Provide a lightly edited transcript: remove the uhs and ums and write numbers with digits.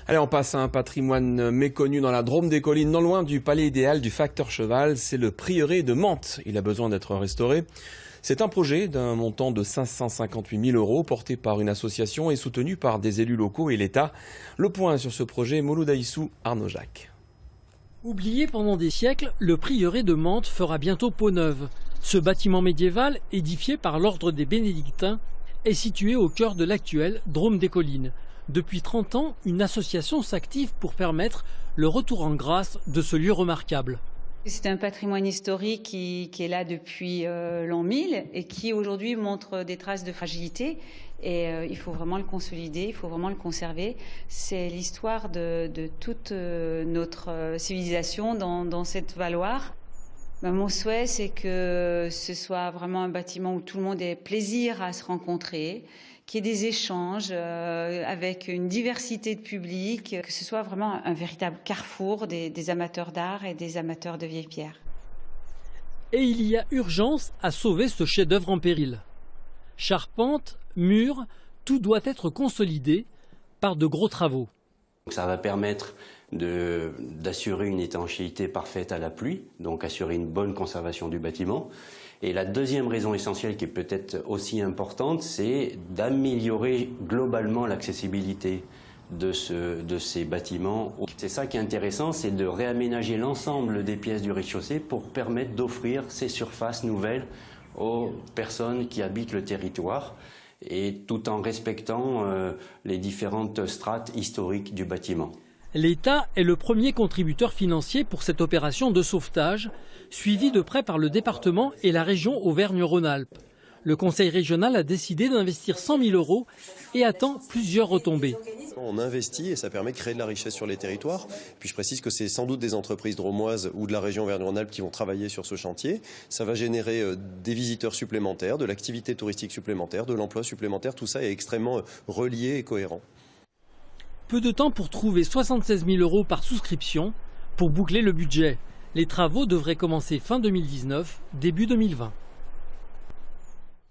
Allez, on passe à un patrimoine méconnu dans la Drôme des Collines, non loin du palais idéal du facteur cheval. C'est le prieuré de Mantes. Il a besoin d'être restauré. C'est un projet d'un montant de 558 000 € porté par une association et soutenu par des élus locaux et l'État. Le point sur ce projet, Mouloud Aïssou, Arnaud Jacques. Oublié pendant des siècles, le prieuré de Mantes fera bientôt peau neuve. Ce bâtiment médiéval, édifié par l'ordre des Bénédictins, est situé au cœur de l'actuelle Drôme des Collines. Depuis 30 ans, une association s'active pour permettre le retour en grâce de ce lieu remarquable. C'est un patrimoine historique qui est là depuis l'an 1000 et qui aujourd'hui montre des traces de fragilité. Et il faut vraiment le consolider, il faut vraiment le conserver. C'est l'histoire de toute notre civilisation dans cette valoir. Mon souhait, c'est que ce soit vraiment un bâtiment où tout le monde ait plaisir à se rencontrer, qu'il y ait des échanges avec une diversité de public, que ce soit vraiment un véritable carrefour des amateurs d'art et des amateurs de vieilles pierres. Et il y a urgence à sauver ce chef-d'œuvre en péril. Charpente, murs, tout doit être consolidé par de gros travaux. Ça va permettre d'assurer une étanchéité parfaite à la pluie, donc assurer une bonne conservation du bâtiment. Et la deuxième raison essentielle qui est peut-être aussi importante, c'est d'améliorer globalement l'accessibilité de ces bâtiments. C'est ça qui est intéressant, c'est de réaménager l'ensemble des pièces du rez-de-chaussée pour permettre d'offrir ces surfaces nouvelles aux personnes qui habitent le territoire, et tout en respectant les différentes strates historiques du bâtiment. L'État est le premier contributeur financier pour cette opération de sauvetage, suivie de près par le département et la région Auvergne-Rhône-Alpes. Le conseil régional a décidé d'investir 100 000 € et attend plusieurs retombées. On investit et ça permet de créer de la richesse sur les territoires. Puis je précise que c'est sans doute des entreprises drômoises ou de la région Auvergne-Rhône-Alpes qui vont travailler sur ce chantier. Ça va générer des visiteurs supplémentaires, de l'activité touristique supplémentaire, de l'emploi supplémentaire. Tout ça est extrêmement relié et cohérent. Peu de temps pour trouver 76 000 € par souscription pour boucler le budget. Les travaux devraient commencer fin 2019, début 2020.